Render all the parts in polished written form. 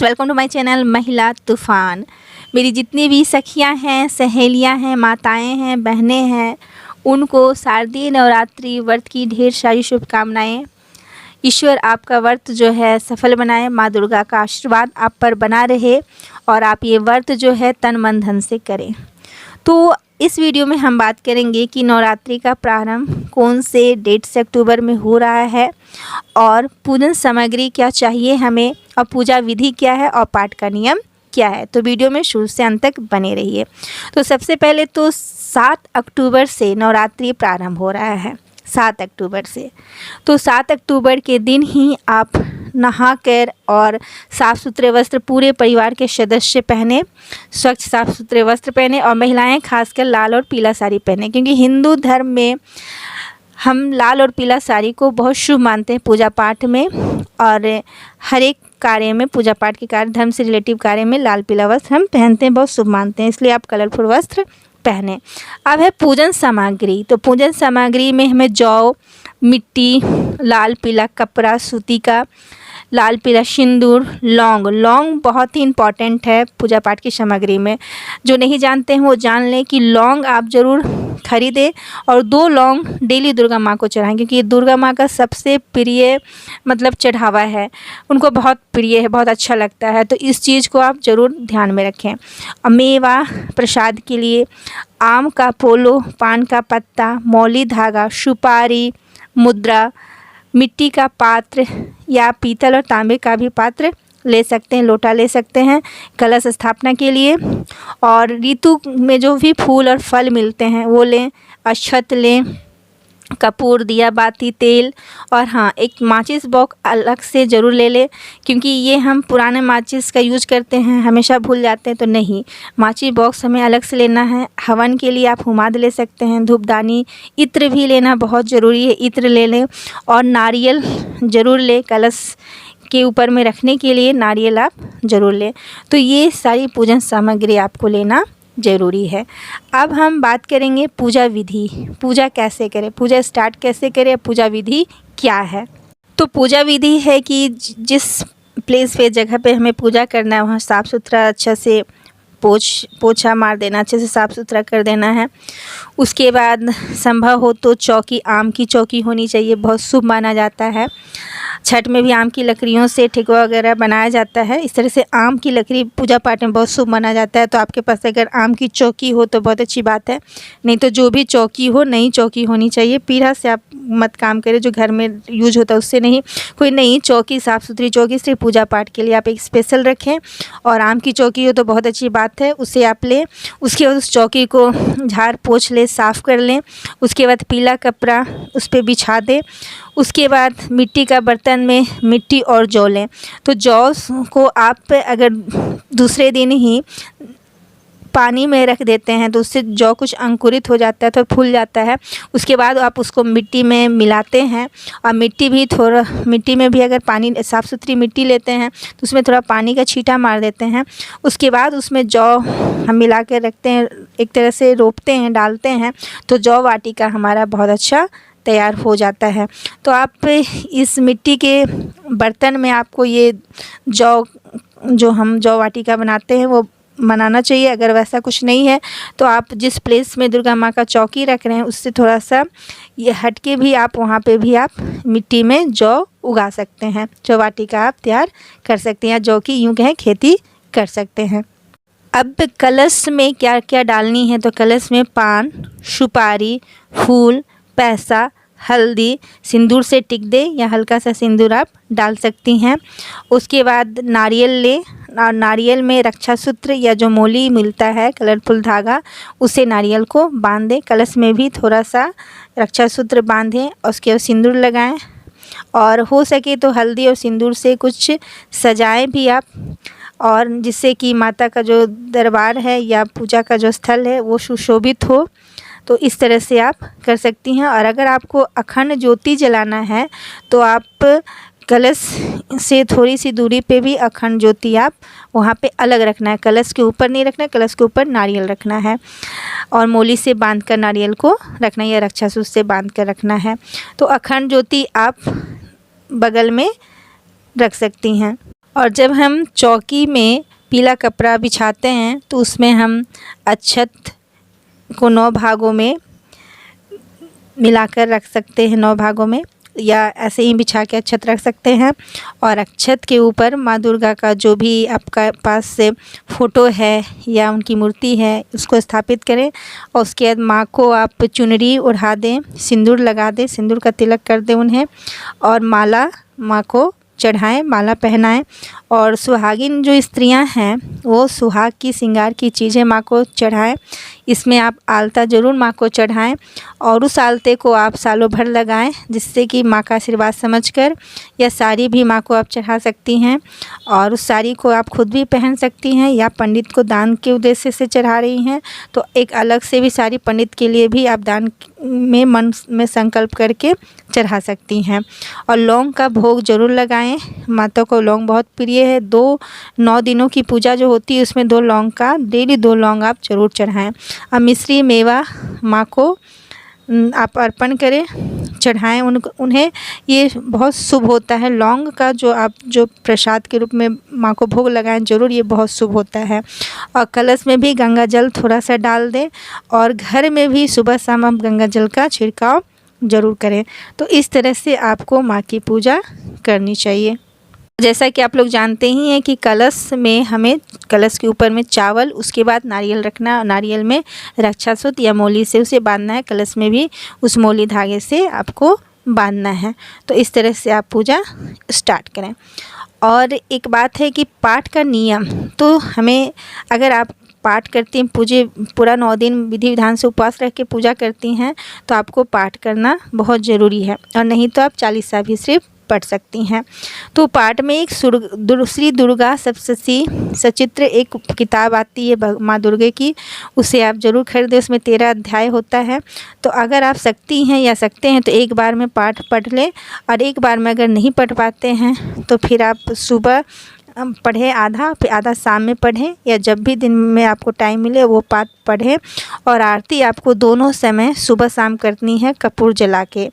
Welcome to my channel महिला तूफ़ान। मेरी जितनी भी सखियां हैं, सहेलियां हैं, माताएं हैं, बहनें हैं, उनको शारदीय नवरात्रि व्रत की ढेर सारी शुभकामनाएं। ईश्वर आपका व्रत जो है सफल बनाए। माँ दुर्गा का आशीर्वाद आप पर बना रहे और आप ये व्रत जो है तन मन धन से करें। तो इस वीडियो में हम बात करेंगे कि नवरात्रि का प्रारंभ कौन से डेट से अक्टूबर में हो रहा है और पूजन सामग्री क्या चाहिए हमें और पूजा विधि क्या है और पाठ का नियम क्या है। तो वीडियो में शुरू से अंत तक बने रहिए। तो सबसे पहले तो 7 अक्टूबर से नवरात्रि प्रारंभ हो रहा है। 7 अक्टूबर से तो 7 अक्टूबर के दिन ही आप नहा कर और साफ़ सुथरे वस्त्र पूरे परिवार के सदस्य पहने, स्वच्छ साफ़ सुथरे वस्त्र पहने और महिलाएं खासकर लाल और पीला साड़ी पहने, क्योंकि हिंदू धर्म में हम लाल और पीला साड़ी को बहुत शुभ मानते हैं पूजा पाठ में। और हर एक कार्य में, पूजा पाठ के कार्य, धर्म से रिलेटिव कार्य में लाल पीला वस्त्र हम पहनते हैं, बहुत शुभ मानते हैं, इसलिए आप कलरफुल वस्त्र पहने। अब है पूजन सामग्री। तो पूजन सामग्री में हमें जौ, मिट्टी, लाल पीला कपड़ा सूती का, लाल पीला सिंदूर, लौंग बहुत ही इम्पॉर्टेंट है पूजा पाठ की सामग्री में। जो नहीं जानते हैं वो जान लें कि लौंग आप ज़रूर खरीदें और 2 लौंग डेली दुर्गा माँ को चढ़ाएं, क्योंकि ये दुर्गा माँ का सबसे प्रिय चढ़ावा है, उनको बहुत प्रिय है, बहुत अच्छा लगता है। तो इस चीज़ को आप ज़रूर ध्यान में रखें। मेवा प्रसाद के लिए आम का पोलो, पान का पत्ता, मौली धागा, सुपारी, मुद्रा, मिट्टी का पात्र या पीतल और तांबे का भी पात्र ले सकते हैं, लोटा ले सकते हैं कलश स्थापना के लिए। और ऋतु में जो भी फूल और फल मिलते हैं वो लें, अक्षत लें, कपूर, दिया बाती, तेल और हाँ, एक माचिस बॉक्स अलग से ज़रूर ले लें, क्योंकि ये हम पुराने माचिस का यूज करते हैं, हमेशा भूल जाते हैं। तो नहीं, माचिस बॉक्स हमें अलग से लेना है। हवन के लिए आप हुमाद ले सकते हैं, धूपदानी, इत्र भी लेना बहुत ज़रूरी है, इत्र ले लें और नारियल ज़रूर लें, कलश के ऊपर में रखने के लिए नारियल आप ज़रूर लें। तो ये सारी पूजन सामग्री आपको लेना ज़रूरी है। अब हम बात करेंगे पूजा विधि। पूजा कैसे करें, पूजा स्टार्ट कैसे करें, पूजा विधि क्या है। तो पूजा विधि है कि जिस प्लेस पे, जगह पे हमें पूजा करना है वहाँ साफ़ सुथरा अच्छा से पोछा मार देना, अच्छे से साफ़ सुथरा कर देना है। उसके बाद संभव हो तो चौकी, आम की चौकी होनी चाहिए, बहुत शुभ माना जाता है। छठ में भी आम की लकड़ियों से ठेकुआ वगैरह बनाया जाता है। इस तरह से आम की लकड़ी पूजा पाठ में बहुत शुभ माना जाता है। तो आपके पास अगर आम की चौकी हो तो बहुत अच्छी बात है, नहीं तो जो भी चौकी हो, नई चौकी होनी चाहिए। पीढ़ा से आप मत काम करें, जो घर में यूज होता है उससे नहीं, कोई नई चौकी, साफ़ सुथरी चौकी सिर्फ पूजा पाठ के लिए आप एक स्पेशल रखें। और आम की चौकी हो तो बहुत अच्छी बात है, उसे आप लें। उसके बाद उस चौकी को झाड़ पोंछ लें, साफ़ कर लें। उसके बाद पीला कपड़ा उस पर बिछा दें। उसके बाद मिट्टी का बर्तन में मिट्टी और जौ लें। तो जौ को आप अगर दूसरे दिन ही पानी में रख देते हैं तो उससे जौ कुछ अंकुरित हो जाता है, तो फूल जाता है। उसके बाद आप उसको मिट्टी में मिलाते हैं और मिट्टी में भी अगर पानी, साफ़ सुथरी मिट्टी लेते हैं तो उसमें थोड़ा पानी का छींटा मार देते हैं। उसके बाद उसमें जौ हम मिला के रखते हैं, एक तरह से रोपते हैं, डालते हैं, तो जौ वाटिका हमारा बहुत अच्छा तैयार हो जाता है। तो आप इस मिट्टी के बर्तन में आपको ये जो हम जौ वाटिका बनाते हैं वो बनाना चाहिए। अगर वैसा कुछ नहीं है तो आप जिस प्लेस में दुर्गा माँ का चौकी रख रहे हैं उससे थोड़ा सा ये हट के भी आप वहाँ पे भी आप मिट्टी में जौ उगा सकते हैं, जौ वाटिका आप तैयार कर सकते हैं, या जौ की यूँ कहें खेती कर सकते हैं। अब कलश में क्या क्या डालनी है, तो कलश में पान, सुपारी, फूल, पैसा, हल्दी, सिंदूर से टिक दे या हल्का सा सिंदूर आप डाल सकती हैं। उसके बाद नारियल लें और नारियल में रक्षा सूत्र या जो मोली मिलता है, कलरफुल धागा, उसे नारियल को बांध दें। कलश में भी थोड़ा सा रक्षा सूत्र बांधें और उसके बाद सिंदूर लगाएं और हो सके तो हल्दी और सिंदूर से कुछ सजाएं भी आप, और जिससे कि माता का जो दरबार है या पूजा का जो स्थल है वो सुशोभित हो। तो इस तरह से आप कर सकती हैं। और अगर आपको अखंड ज्योति जलाना है तो आप कलश से थोड़ी सी दूरी पे भी अखंड ज्योति आप वहाँ पे अलग रखना है, कलश के ऊपर नहीं रखना है, कलश के ऊपर नारियल रखना है और मोली से बांध कर नारियल को रखना है या रक्षासूत्र से बांध कर रखना है। तो अखंड ज्योति आप बगल में रख सकती हैं। और जब हम चौकी में पीला कपड़ा बिछाते हैं तो उसमें हम अक्षत को 9 भागों में मिलाकर रख सकते हैं, 9 भागों में, या ऐसे ही बिछा के अक्षत रख सकते हैं। और अक्षत के ऊपर माँ दुर्गा का जो भी आपका पास से फ़ोटो है या उनकी मूर्ति है उसको स्थापित करें और उसके बाद माँ को आप चुनरी ओढ़ा दें, सिंदूर लगा दें, सिंदूर का तिलक कर दें उन्हें, और माला माँ को चढ़ाएं, माला पहनाएं। और सुहागिन जो स्त्रियां हैं वो सुहाग की श्रृंगार की चीज़ें माँ को चढ़ाएं। इसमें आप आलता ज़रूर माँ को चढ़ाएं और उस आलते को आप सालों भर लगाएं, जिससे कि माँ का आशीर्वाद समझकर, या साड़ी भी माँ को आप चढ़ा सकती हैं और उस साड़ी को आप खुद भी पहन सकती हैं, या पंडित को दान के उद्देश्य से चढ़ा रही हैं तो एक अलग से भी साड़ी पंडित के लिए भी आप दान में मन में संकल्प करके चढ़ा सकती हैं। और लौंग का भोग ज़रूर लगाएं, माता को लौंग बहुत प्रिय है। 9 दिनों की पूजा जो होती है उसमें 2 लौंग का डेली 2 लौंग आप ज़रूर चढ़ाएं। अब मिश्री मेवा माँ को आप अर्पण करें, चढ़ाएं उन्हें, ये बहुत शुभ होता है। लौंग का जो प्रसाद के रूप में माँ को भोग लगाएं ज़रूर, ये बहुत शुभ होता है। और कलश में भी गंगा जल थोड़ा सा डाल दें और घर में भी सुबह शाम आप गंगा जल का छिड़काव ज़रूर करें। तो इस तरह से आपको माँ की पूजा करनी चाहिए। जैसा कि आप लोग जानते ही हैं कि कलश में हमें, कलश के ऊपर में चावल, उसके बाद नारियल रखना, नारियल में रक्षासूत्र या मोली से उसे बांधना है, कलश में भी उस मोली धागे से आपको बांधना है। तो इस तरह से आप पूजा स्टार्ट करें। और एक बात है कि पाठ का नियम, तो हमें, अगर आप पाठ करती हैं, पूरा 9 दिन विधि विधान से उपवास रख के पूजा करती हैं तो आपको पाठ करना बहुत ज़रूरी है, और नहीं तो आप चालीसा भी सिर्फ पढ़ सकती हैं। तो पाठ में एक श्री दुर्गा सप्तशती सचित्र एक किताब आती है माँ दुर्गे की, उसे आप ज़रूर खरीदें। उसमें 13 अध्याय होता है। तो अगर आप सकती हैं या सकते हैं तो एक बार में पाठ पढ़ लें, और एक बार में अगर नहीं पढ़ पाते हैं तो फिर आप सुबह पढ़ें आधा, फिर आधा शाम में पढ़ें, या जब भी दिन में आपको टाइम मिले वो पाठ पढ़ें। और आरती आपको दोनों समय सुबह शाम करनी है कपूर जला के,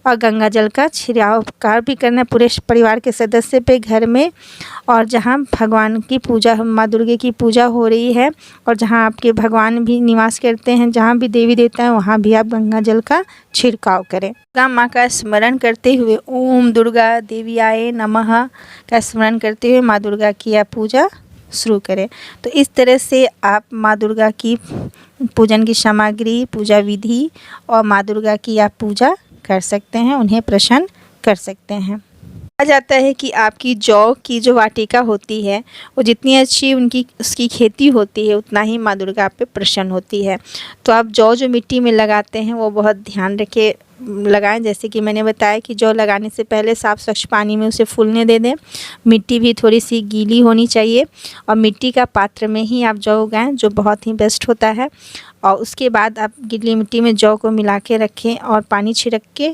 और गंगा जल का छिड़काव भी करना है पूरे परिवार के सदस्य पे घर में। और जहाँ भगवान की पूजा, माँ दुर्गे की पूजा हो रही है और जहाँ आपके भगवान भी निवास करते हैं, जहाँ भी देवी देवता हैं, वहाँ भी आप गंगा जल का छिड़काव करें। दुर्गा माँ का स्मरण करते हुए ओम दुर्गा देवियाय नमः का स्मरण करते हुए माँ दुर्गा की आप पूजा शुरू करें। तो इस तरह से आप माँ दुर्गा की पूजन की सामग्री, पूजा विधि और माँ दुर्गा की आप पूजा कर सकते हैं, उन्हें प्रसन्न कर सकते हैं। कहा जाता है कि आपकी जौ की जो वाटिका होती है वो जितनी अच्छी उसकी खेती होती है उतना ही माँ दुर्गा आप पे प्रसन्न होती है। तो आप जौ जो मिट्टी में लगाते हैं वो बहुत ध्यान रखे लगाएं। जैसे कि मैंने बताया कि जौ लगाने से पहले साफ़ स्वच्छ पानी में उसे फूलने दे दें। मिट्टी भी थोड़ी सी गीली होनी चाहिए और मिट्टी का पात्र में ही आप जौ उगाएं, जो बहुत ही बेस्ट होता है। और उसके बाद आप गीली मिट्टी में जौ को मिला के रखें और पानी छिड़क के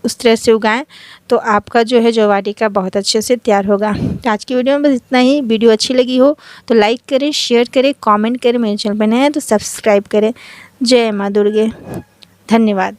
उस तरह से उगाएं, तो आपका जो है जौ वाटिका बहुत अच्छे से तैयार होगा। तो आज की वीडियो में बस इतना ही। वीडियो अच्छी लगी हो तो लाइक करें, शेयर करें, कमेंट करें। मेरे चैनल पर नए हैं तो सब्सक्राइब करें। जय माँ दुर्गे। धन्यवाद।